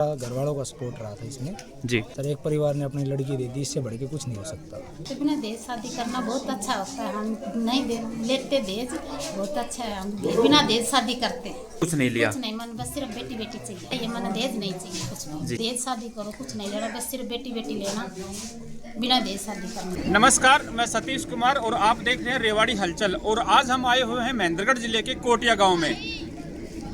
घर वालों का सपोर्ट रहा था इसमें जी। सर। एक परिवार ने अपनी लड़की दे दी, इससे बढ़ के कुछ नहीं हो सकता। तो बिना दहेज शादी करना बहुत अच्छा होता है। हम नहीं लेते दहेज, बहुत अच्छा है। हम बिना दहेज शादी करते हैं। कुछ नहीं लिया, कुछ नहीं, मन बस सिर्फ बेटी बेटी चाहिए। ये मन दहेज नहीं चाहिए, कुछ नहीं। दहेज शादी करो, कुछ नहीं लेना, बस सिर्फ बेटी बेटी लेना, बिना दहेज शादी करना। नमस्कार, मैं सतीश कुमार और आप देख रहे हैं रेवाड़ी हलचल। और आज हम आए हुए हैं महेंद्रगढ़ जिले के कोटिया गांव में।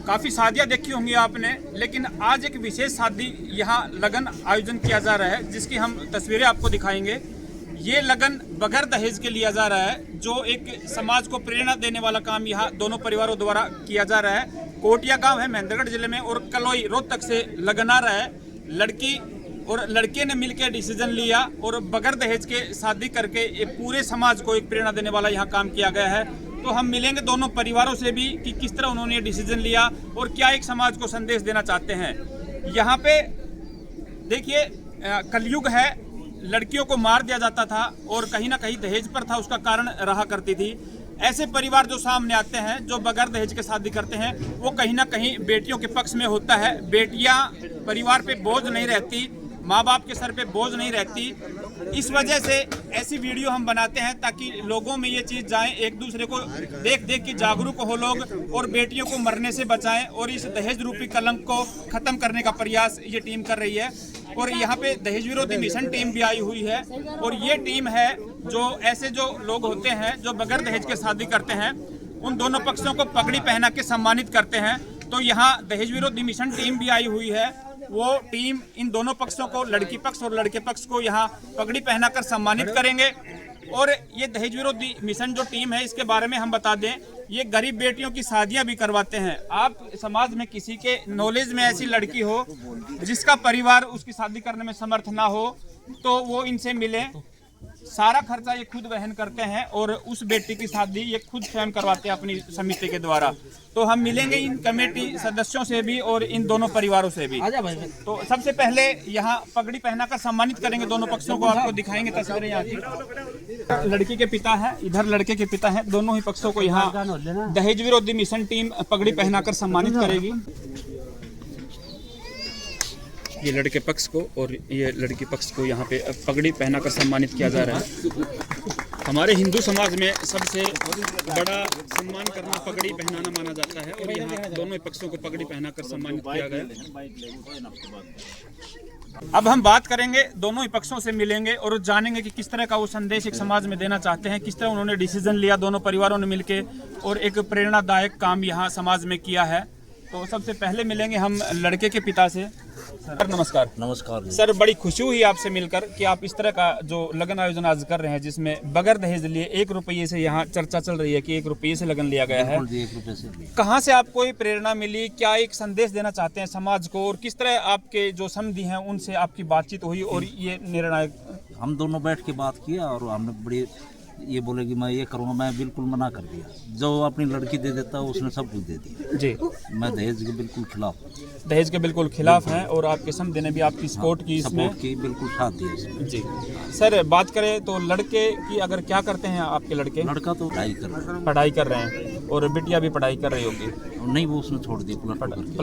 काफ़ी शादियां देखी होंगी आपने, लेकिन आज एक विशेष शादी यहाँ लगन आयोजन किया जा रहा है, जिसकी हम तस्वीरें आपको दिखाएंगे। ये लगन बगैर दहेज के लिया जा रहा है, जो एक समाज को प्रेरणा देने वाला काम यहाँ दोनों परिवारों द्वारा किया जा रहा है। कोटिया गांव है महेंद्रगढ़ जिले में और कलोई रोहतक से लगन आ रहा है। लड़की और लड़के ने मिलकर डिसीजन लिया और बगैर दहेज के शादी करके ये पूरे समाज को एक प्रेरणा देने वाला यहाँ काम किया गया है। तो हम मिलेंगे दोनों परिवारों से भी कि किस तरह उन्होंने ये डिसीजन लिया और क्या एक समाज को संदेश देना चाहते हैं। यहाँ पे देखिए कलयुग है, लड़कियों को मार दिया जाता था और कहीं ना कहीं दहेज पर था, उसका कारण रहा करती थी। ऐसे परिवार जो सामने आते हैं, जो बगैर दहेज के शादी करते हैं, वो कहीं ना कहीं बेटियों के पक्ष में होता है। बेटियां परिवार पे बोझ नहीं रहती, माँ बाप के सर पे बोझ नहीं रहती। इस वजह से ऐसी वीडियो हम बनाते हैं ताकि लोगों में ये चीज़ जाए, एक दूसरे को देख देख के जागरूक हो लोग और बेटियों को मरने से बचाएं और इस दहेज रूपी कलंक को खत्म करने का प्रयास ये टीम कर रही है। और यहाँ पे दहेज विरोधी मिशन टीम भी आई हुई है और ये टीम है जो ऐसे जो लोग होते हैं जो बगैर दहेज के शादी करते हैं, उन दोनों पक्षों को पगड़ी पहना के सम्मानित करते हैं। तो यहाँ दहेज विरोधी मिशन टीम भी आई हुई है। वो टीम इन दोनों पक्षों को, लड़की पक्ष और लड़के पक्ष को यहाँ पगड़ी पहनाकर सम्मानित करेंगे। और ये दहेज विरोधी मिशन जो टीम है, इसके बारे में हम बता दें, ये गरीब बेटियों की शादियां भी करवाते हैं। आप समाज में किसी के नॉलेज में ऐसी लड़की हो जिसका परिवार उसकी शादी करने में समर्थ ना हो, तो वो इनसे मिले। सारा खर्चा ये खुद वहन करते हैं और उस बेटी की शादी ये खुद स्वयं करवाते हैं अपनी समिति के द्वारा। तो हम मिलेंगे इन कमेटी सदस्यों से भी और इन दोनों परिवारों से भी। तो सबसे पहले यहाँ पगड़ी पहनाकर सम्मानित करेंगे दोनों पक्षों को, आपको दिखाएंगे तस्वीरें यहाँ की। लड़की के पिता हैं, इधर लड़के के पिता हैं, दोनों ही पक्षों को यहाँ दहेज विरोधी मिशन टीम पगड़ी पहनाकर सम्मानित करेगी। ये लड़के पक्ष को और ये लड़की पक्ष को यहाँ पे पगड़ी पहनाकर सम्मानित किया जा रहा है। हमारे हिंदू समाज में सबसे बड़ा सम्मान करना पगड़ी पहनाना माना जाता है और यहाँ दोनों पक्षों को पगड़ी पहनाकर सम्मानित किया गया। अब हम बात करेंगे, दोनों ही पक्षों से मिलेंगे और जानेंगे कि किस तरह का वो संदेश एक समाज में देना चाहते हैं, किस तरह उन्होंने डिसीजन लिया दोनों परिवारों ने मिलकर और एक प्रेरणादायक काम यहाँ समाज में किया है। तो सबसे पहले मिलेंगे हम लड़के के पिता से। सर नमस्कार। नमस्कार सर, बड़ी खुशी हुई आपसे मिलकर कि आप इस तरह का जो लगन आयोजन आज कर रहे हैं, जिसमें बगैर दहेज लिए 1 रुपये से यहाँ चर्चा चल रही है कि 1 रुपये से लगन लिया गया है। 1 रुपये से कहाँ से आपको ये प्रेरणा मिली, क्या एक संदेश देना चाहते हैं समाज को और किस तरह आपके जो समधी हैं उनसे आपकी बातचीत हुई और ये निर्णय? हम दोनों बैठ के बात किया और हमने बड़ी ये बोले कि मैं ये करूँगा, मैं बिल्कुल मना कर दिया। जो अपनी लड़की दे देता है उसने सब कुछ दे दिया जी। मैं दहेज के बिल्कुल खिलाफ, दहेज के बिल्कुल खिलाफ हैं और आपके समधी ने भी आपकी सपोर्ट की, इसमें सपोर्ट की, बिल्कुल साथ दिया इसमें। जी। सर बात करें तो लड़के की, अगर क्या करते हैं आपके लड़के? लड़का तो पढ़ाई कर रहे हैं और बिटिया भी पढ़ाई कर रही होगी? नहीं, वो उसने छोड़ दिया,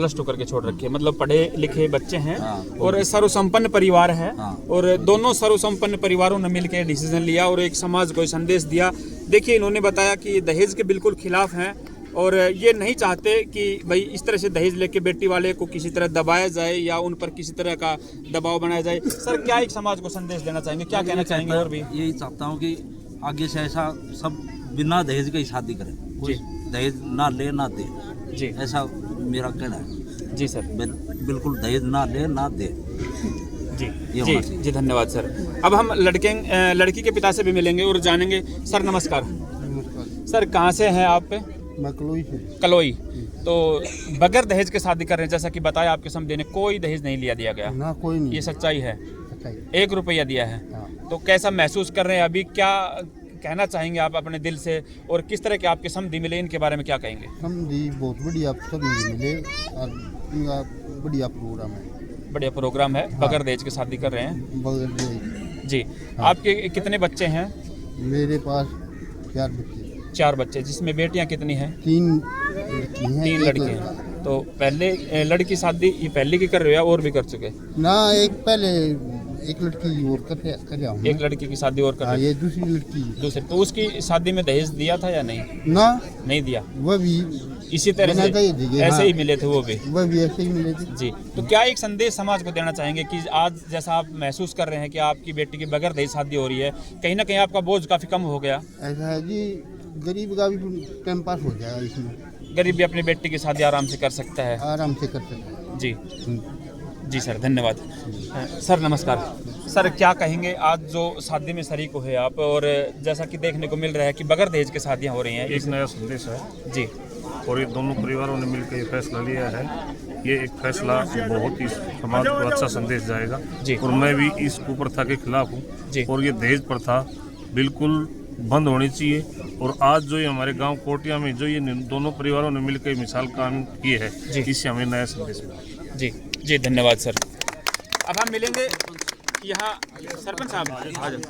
+2 करके छोड़ रखे। मतलब पढ़े लिखे बच्चे हैं। हाँ। और सर्वसंपन्न परिवार है। हाँ। और दोनों सर्वसंपन्न परिवारों ने मिलकर डिसीजन लिया और एक समाज को संदेश दिया। देखिए, इन्होंने बताया कि दहेज के बिल्कुल खिलाफ हैं और ये नहीं चाहते कि भाई इस तरह से दहेज लेके बेटी वाले को किसी तरह दबाया जाए या उन पर किसी तरह का दबाव बनाया जाए। सर, क्या एक समाज को संदेश देना चाहेंगे, क्या कहना चाहेंगे? और भी यही चाहता हूँ कि आगे से ऐसा सब बिना दहेज का ही शादी करें, कोई दहेज ना ले ना दे जी, ऐसा मेरा कहना है। जी सर, बिल्कुल दहेज ना ले ना दे जी जी जी। धन्यवाद सर। अब हम लड़की के पिता से भी मिलेंगे और जानेंगे। सर नमस्कार। सर, कहाँ से हैं आप? मैं कलोई से। कलोई। तो बगैर दहेज के शादी कर रहे हैं, जैसा कि बताया आपके समझे ने, कोई दहेज नहीं दिया गया ना, कोई नहीं। ये सच्चाई है? सच्चाई। 1 रुपया दिया है। हाँ। तो कैसा महसूस कर रहे हैं अभी, क्या कहना चाहेंगे आप अपने दिल से और किस तरह के आपके समधी मिले, इनके बारे में क्या कहेंगे? समधी बहुत बढ़िया समधी मिले और इनका बढ़िया प्रोग्राम है। बढ़िया प्रोग्राम है। बगैर दहेज के शादी कर रहे हैं बगैर दहेज। जी। हाँ। आपके कितने बच्चे हैं? मेरे पास 4 बच्चे। 4 बच्चे, जिसमें बेटियां कितनी हैं? 3 लड़की हैं, 3 एक लड़के हैं। तो पहले लड़की शादी ये पहले की कर रहे हो या और भी कर चुके? ना एक पहले एक लड़की और कर रहा हूँ। एक लड़की की शादी और कर हाँ, रहे हो? ये दूसरी लड़की दूसरे तो उसकी शादी में दहेज दिया था या नहीं? ना नहीं दिया। वो भी इसी तरह बिना से दहेज दिए, ऐसे हाँ। ही मिले थे वो भी? वो भी ऐसे ही मिले थे। जी। तो क्या एक संदेश समाज को देना चाहेंगे कि आज जैसा आप महसूस कर रहे हैं कि आपकी बेटी की बगैर दहेज शादी हो रही है, कहीं ना कहीं आपका बोझ काफी कम हो गया? ऐसा है जी, गरीब का भी टाइम पास हो जाएगा इसमें। गरीब भी अपनी बेटी की शादी आराम से कर सकता है। आराम से कर सकते हैं। जी जी सर, धन्यवाद। सर नमस्कार। सर क्या कहेंगे, आज जो शादी में शरीक हुए आप और जैसा कि देखने को मिल रहा है कि बगैर दहेज की शादियां हो रही हैं, एक नया संदेश है जी, और ये दोनों परिवारों ने मिलकर ये फैसला लिया है। ये एक फैसला बहुत ही समाज को अच्छा संदेश जाएगा जी। और मैं भी इस कुप्रथा के खिलाफ हूँ जी। और ये दहेज प्रथा बिल्कुल बंद होनी चाहिए। और आज जो ये हमारे गांव कोटिया में जो ये दोनों परिवारों ने मिलकर मिसाल काम की है, इससे हमें नया संदेश मिला। जी जी, धन्यवाद सर। अब हम मिलेंगे यहाँ सरपंच साहब आ जाओ।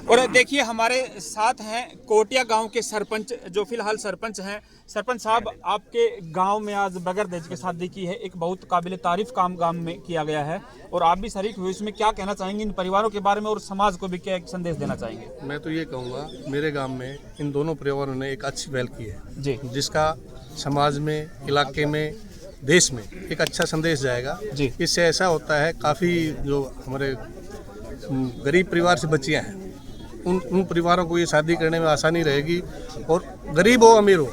और देखिए हमारे साथ हैं कोटिया गांव के सरपंच जो फिलहाल सरपंच हैं। सरपंच साहब, आपके गांव में आज बगैर दहेज की शादी की है, एक बहुत काबिल तारीफ काम गांव में किया गया है और आप भी शरीक हुए, इसमें क्या कहना चाहेंगे इन परिवारों के बारे में और समाज को भी क्या एक संदेश देना चाहेंगे? मैं तो ये कहूँगा, मेरे गांव में इन दोनों परिवारों ने एक अच्छी पहल की है जी, जिसका समाज में, इलाके में, देश में एक अच्छा संदेश जाएगा जी। इससे ऐसा होता है, काफ़ी जो हमारे गरीब परिवार से बच्चियाँ हैं उन परिवारों को ये शादी करने में आसानी रहेगी। और गरीब हो अमीर हो,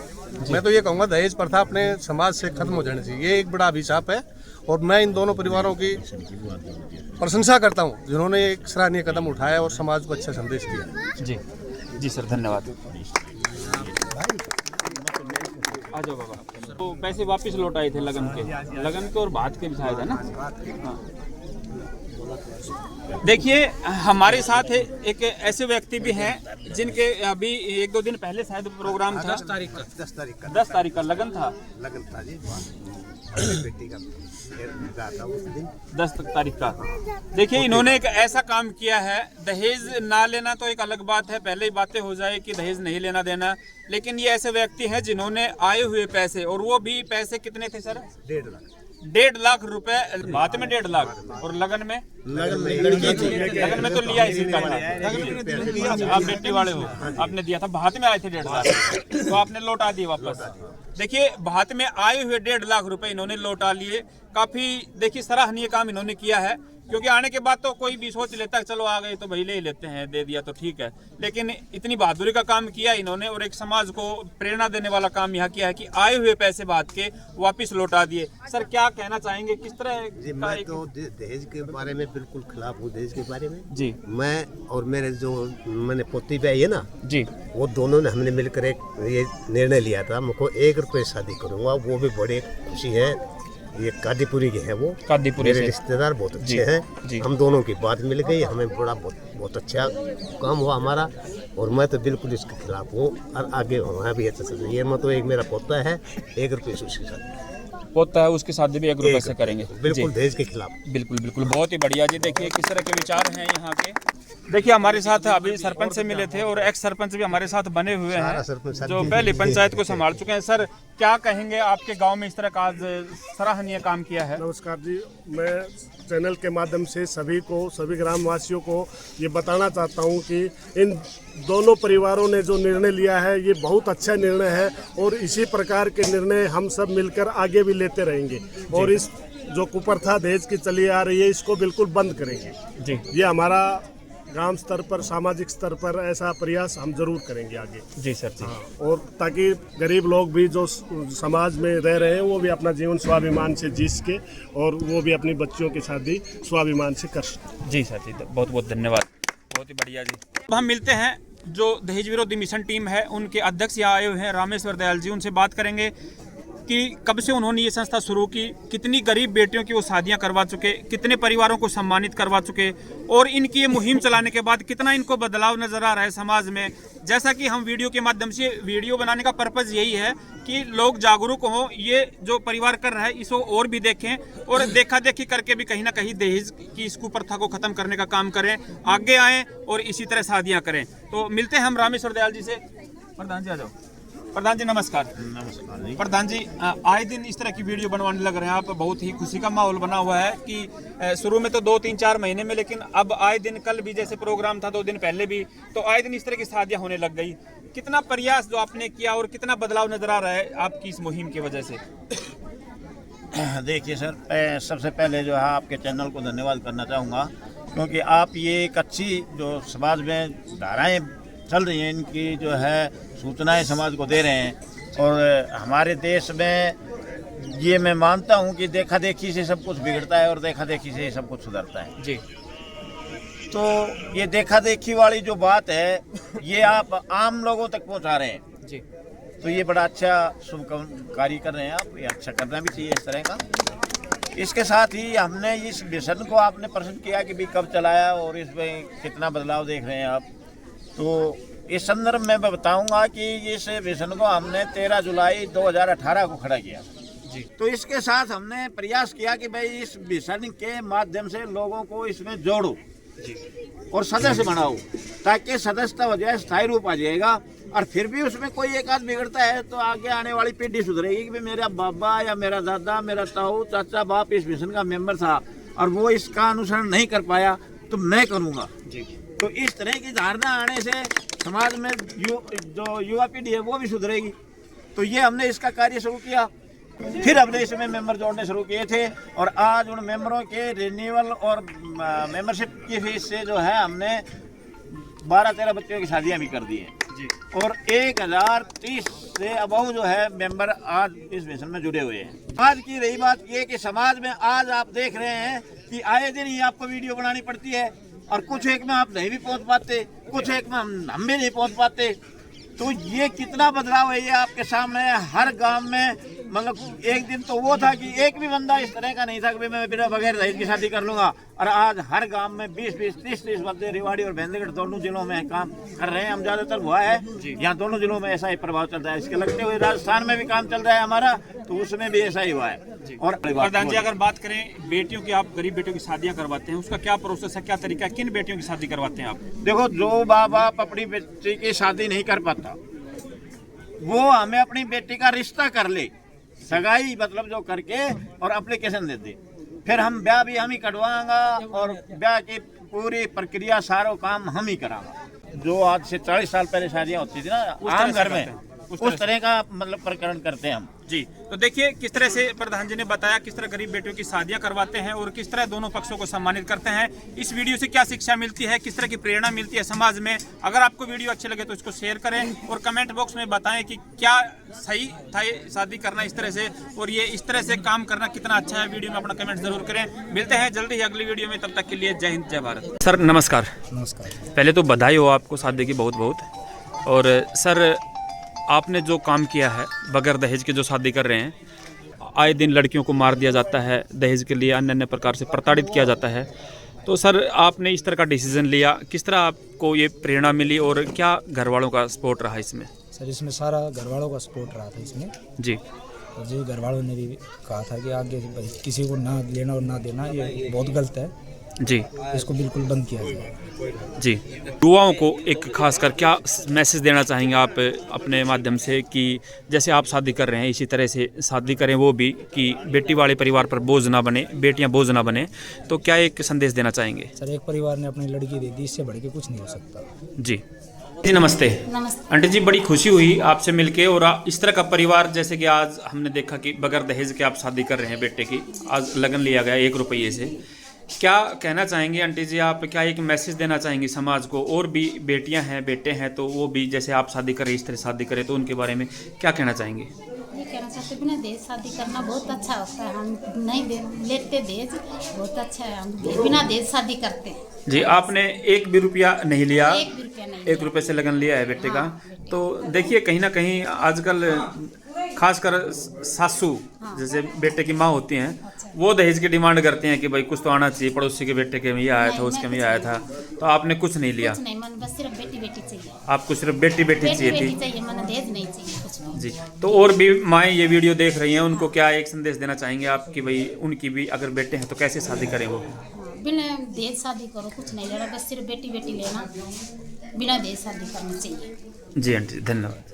मैं तो ये कहूँगा दहेज प्रथा अपने समाज से खत्म हो जानी चाहिए। ये एक बड़ा अभिशाप है और मैं इन दोनों परिवारों की प्रशंसा करता हूँ जिन्होंने एक सराहनीय कदम उठाया और समाज को अच्छा संदेश दिया। जी जी सर, धन्यवाद। आ जाओ बाबा। तो पैसे वापस लौट आए थे लगन के और बात के भी शायद, है ना? हाँ। देखिए हमारे साथ एक ऐसे व्यक्ति भी हैं जिनके अभी 1-2 दिन पहले शायद प्रोग्राम था। 10 तारीख का लगन था जी। बेटी का 10 तारीख का। देखिए इन्होंने एक ऐसा काम किया है, दहेज ना लेना तो एक अलग बात है, पहले ही बातें हो जाए कि दहेज नहीं लेना देना, लेकिन ये ऐसे व्यक्ति हैं जिन्होंने आए हुए पैसे, और वो भी पैसे कितने थे सर? 1.5 लाख रुपए। बात में 1.5 लाख और लगन में लगन में तो लिया इसी का। आप बेटी वाले हो, आपने दिया था, भात में आए थे 1.5 लाख तो आपने लौटा दिए वापस। देखिए भात में आए हुए 1.5 लाख रुपए इन्होंने लौटा लिए। काफी देखिए सराहनीय काम इन्होंने किया है, क्योंकि आने के बाद तो कोई भी सोच लेता है चलो आ गए तो भाई ले ही लेते हैं, दे दिया तो ठीक है, लेकिन इतनी बहादुरी का काम किया इन्होंने और एक समाज को प्रेरणा देने वाला काम यहाँ किया है कि आए हुए पैसे बात के वापस लौटा दिए। सर क्या कहना चाहेंगे, किस तरह? जी मैं तो दहेज के बारे में बिल्कुल खिलाफ हूँ। दहेज के बारे में जी, मैं और मेरे जो मैंने पोती पे है ना जी, वो दोनों ने हमने मिलकर एक ये निर्णय लिया था, मुझको 1 रुपये शादी करूँगा। वो भी बड़ी खुशी है। ये कादीपुरी के हैं, वो कादीपुरी मेरे से। रिश्तेदार बहुत अच्छे जी, हैं जी। हम दोनों की बात मिल गई, हमें बड़ा बहुत अच्छा काम हुआ हमारा। और मैं तो बिल्कुल इसके खिलाफ हूँ और आगे हमारा भी अच्छा चल। ये मैं तो एक मेरा पोता है, 1 रुपये से उसके साथ पोता है, उसकी शादी भी 1 रुपये से करेंगे। बिल्कुल दहेज के खिलाफ। बिल्कुल बिल्कुल, बहुत ही बढ़िया जी। देखिए किस तरह के विचार हैं यहाँ के। देखिए हमारे साथ अभी सरपंच से मिले थे और एक्स सरपंच भी हमारे साथ बने हुए हैं जो पहले पंचायत को संभाल चुके हैं। सर क्या कहेंगे, आपके गांव में इस तरह का आज सराहनीय काम किया है? नमस्कार जी, मैं चैनल के माध्यम से सभी को, सभी ग्रामवासियों को ये बताना चाहता हूँ कि इन दोनों परिवारों ने जो निर्णय लिया है ये बहुत अच्छा निर्णय है और इसी प्रकार के निर्णय हम सब मिलकर आगे भी लेते रहेंगे और इस जो कुप्रथा दहेज की चली आ रही है इसको बिल्कुल बंद करेंगे जी। ये हमारा ग्राम स्तर पर, सामाजिक स्तर पर ऐसा प्रयास हम जरूर करेंगे आगे। जी सर जी। और ताकि गरीब लोग भी जो समाज में रह रहे हैं वो भी अपना जीवन स्वाभिमान से जी सके और वो भी अपनी बच्चियों की शादी स्वाभिमान से कर सके। जी सर जी, बहुत बहुत धन्यवाद, बहुत ही बढ़िया जी। अब हम मिलते हैं जो दहेज विरोधी मिशन टीम है उनके अध्यक्ष यहाँ आए हुए हैं रामेश्वर दयाल जी, उनसे बात करेंगे कि कब से उन्होंने ये संस्था शुरू की, कितनी गरीब बेटियों की वो शादियां करवा चुके, कितने परिवारों को सम्मानित करवा चुके और इनकी ये मुहिम चलाने के बाद कितना इनको बदलाव नजर आ रहा है समाज में। जैसा कि हम वीडियो के माध्यम से, वीडियो बनाने का पर्पज़ यही है कि लोग जागरूक हों, ये जो परिवार कर रहा है इसको और भी देखें और देखा देखी करके भी कहीं ना कहीं दहेज की इस कुप्रथा को खत्म करने का काम करें, आगे आएँ और इसी तरह शादियाँ करें। तो मिलते हैं हम रामेश्वर दयाल जी से। प्रधान जी आ जाओ। प्रधान जी नमस्कार। नमस्कार जी। प्रधान जी आए दिन इस तरह की वीडियो बनवाने लग रहे हैं आप, बहुत ही खुशी का माहौल बना हुआ है कि शुरू में तो 2-3-4 महीने में, लेकिन अब आए दिन, कल भी जैसे प्रोग्राम था 2 दिन पहले भी, तो आए दिन इस तरह की शादियां होने लग गई। कितना प्रयास जो आपने किया और कितना बदलाव नजर आ रहा है आपकी इस मुहिम की वजह से? देखिए सर, सबसे पहले जो है आपके चैनल को धन्यवाद करना चाहूँगा, क्योंकि आप ये एक अच्छी जो समाज में धाराएं चल रही हैं, इनकी जो है सूचनाएं समाज को दे रहे हैं। और हमारे देश में ये मैं मानता हूँ कि देखा देखी से सब कुछ बिगड़ता है और देखा देखी से सब कुछ सुधरता है जी। तो ये देखा देखी वाली जो बात है, ये आप आम लोगों तक पहुँचा रहे हैं जी। तो ये बड़ा अच्छा शुभ कार्य कर रहे हैं आप, ये अच्छा करना भी चाहिए इस तरह का। इसके साथ ही हमने इस मिशन को, आपने प्रश्न किया कि भी कब चलाया और इसमें कितना बदलाव देख रहे हैं आप, तो इस संदर्भ में मैं बताऊंगा कि इस मिशन को हमने 13 जुलाई 2018 को खड़ा किया जी। तो इसके साथ हमने प्रयास किया कि भाई इस मिशन के माध्यम से लोगों को इसमें जोड़ो जी और सदस्य बनाओ, ताकि सदस्यता हो जाए, स्थायी रूप आ जाएगा। और फिर भी उसमें कोई एक आध बिगड़ता है तो आगे आने वाली पीढ़ी सुधरेगी कि मेरा बाबा या मेरा दादा, मेरा ताऊ, चाचा, बाप इस मिशन का मेंबर था और वो इसका अनुसरण नहीं कर पाया तो मैं करूँगा जी। तो इस तरह की धारणा आने से समाज में जो युवा पीढ़ी है वो भी सुधरेगी। तो ये हमने इसका कार्य शुरू किया। फिर हमने इसमें मेंबर जोड़ने शुरू किए थे और आज उन मेंबरों के रिन्यूअल और मेंबरशिप की फीस से जो है हमने 12-13 बच्चों की शादियां भी कर दी हैं जी। और 1030 से अबव जो है मेंबर आज इस मिशन में जुड़े हुए हैं। आज की रही बात ये कि समाज में आज आप देख रहे हैं कि आए दिन ही आपको वीडियो बनानी पड़ती है और कुछ एक में आप नहीं भी पहुंच पाते, कुछ एक में हम भी नहीं पहुंच पाते। तो ये कितना बदलाव है ये आपके सामने है। हर गांव में मतलब एक दिन तो वो था कि एक भी बंदा इस तरह का नहीं था कि मैं बिना बगैर दहेज की शादी कर लूंगा, और आज हर गांव में 20-20, 30-30 बंदे रेवाड़ी और मेहंदीगढ़ दोनों जिलों में काम कर रहे हैं। हम ज्यादातर हुआ है यहाँ दोनों जिलों में ऐसा ही प्रभाव चल रहा है। इसके लगते हुए राजस्थान में भी काम चल रहा है हमारा, तो उसमें भी ऐसा ही हुआ है। और प्रधान जी अगर बात करें बेटियों की, आप गरीब बेटियों की शादियां करवाते हैं, उसका क्या प्रोसेस है, क्या तरीका है, किन बेटियों की शादी करवाते हैं आप? देखो, जो माँ बाप अपनी बेटी की शादी नहीं कर पाता वो हमें अपनी बेटी का रिश्ता कर ले, सगाई मतलब जो करके और एप्लीकेशन दे दे, फिर हम ब्याह भी हम ही कटवाएंगा और ब्याह की पूरी प्रक्रिया सारा काम हम ही कराएंगे। जो आज से 40 साल पहले शादियां होती थी ना आम घर में, उस तरह का मतलब प्रकरण करते हैं हम जी। तो देखिए किस तरह से प्रधान जी ने बताया किस तरह गरीब बेटियों की शादियां करवाते हैं और किस तरह दोनों पक्षों को सम्मानित करते हैं। इस वीडियो से क्या शिक्षा मिलती है, किस तरह की प्रेरणा मिलती है समाज में। अगर आपको वीडियो अच्छे लगे तो इसको शेयर करें और कमेंट बॉक्स में बताएं कि क्या सही था ये शादी करना इस तरह से, और ये इस तरह से काम करना कितना अच्छा है। वीडियो में अपना कमेंट जरूर करें। मिलते हैं जल्दी ही अगली वीडियो में, तब तक के लिए जय हिंद जय भारत। सर नमस्कार। नमस्कार। पहले तो बधाई हो आपको शादी की बहुत बहुत। और सर आपने जो काम किया है, बगैर दहेज के जो शादी कर रहे हैं, आए दिन लड़कियों को मार दिया जाता है, दहेज के लिए अन्य अन्य प्रकार से प्रताड़ित किया जाता है, तो सर आपने इस तरह का डिसीजन लिया, किस तरह आपको ये प्रेरणा मिली और क्या घर वालों का सपोर्ट रहा इसमें? सर इसमें सारा घर वालों का सपोर्ट रहा था इसमें जी। और जी घर वालों ने भी कहा था कि आगे भाई किसी को ना लेना और ना देना ये बहुत गलत है जी, इसको बिल्कुल बंद किया जाए जी। युवाओं को एक खासकर क्या मैसेज देना चाहेंगे आप अपने माध्यम से कि जैसे आप शादी कर रहे हैं इसी तरह से शादी करें, वो भी कि बेटी वाले परिवार पर बोझ ना बने, बेटियां बोझ ना बने, तो क्या एक संदेश देना चाहेंगे? सर एक परिवार ने अपनी लड़की दे दी, इससे बढ़ के कुछ नहीं हो सकता जी। जी नमस्ते। नमस्ते आंटी जी, बड़ी खुशी हुई आपसे मिलके। और इस तरह का परिवार जैसे कि आज हमने देखा कि बगैर दहेज के आप शादी कर रहे हैं बेटे की, आज लगन लिया गया 1 रुपये से, क्या कहना चाहेंगे आंटी जी आप? क्या एक मैसेज देना चाहेंगे समाज को? और भी बेटियां हैं बेटे हैं तो वो भी जैसे आप शादी करें इस तरह शादी करें, तो उनके बारे में क्या कहना चाहेंगे? ये कहना चाहते बिना दहेज शादी करना बहुत अच्छा होता है। हम नहीं लेते दहेज, बहुत अच्छा है। हम बिना दहेज शादी करते हैं जी। आपने 1 भी रुपया नहीं लिया? 1 भी रुपया नहीं। 1 रुपये से लगन लिया है बेटे का। तो देखिए कहीं ना कहीं आजकल खासकर सासू जैसे बेटे की माँ होती हैं, वो दहेज की डिमांड करते हैं कि भाई कुछ तो आना चाहिए, पड़ोसी के बेटे के में ये आया था, उसके में ये आया था, तो आपने कुछ नहीं लिया? कुछ नहीं, मन बस सिर्फ बेटी बेटी चाहिए। आपको सिर्फ बेटी बेटी चाहिए थी चाहिए, मन दहेज नहीं चाहिए कुछ भी जी। तो और भी माएँ ये वीडियो देख रही हैं, उनको क्या एक संदेश देना चाहेंगे आप कि भाई उनकी भी अगर बेटे हैं तो कैसे शादी करें वो? बिना दहेज शादी करो, कुछ नहीं लेना, बस सिर्फ बेटी बेटी लेना, बिना दहेज शादी करना चाहिए। जी आंटी, धन्यवाद।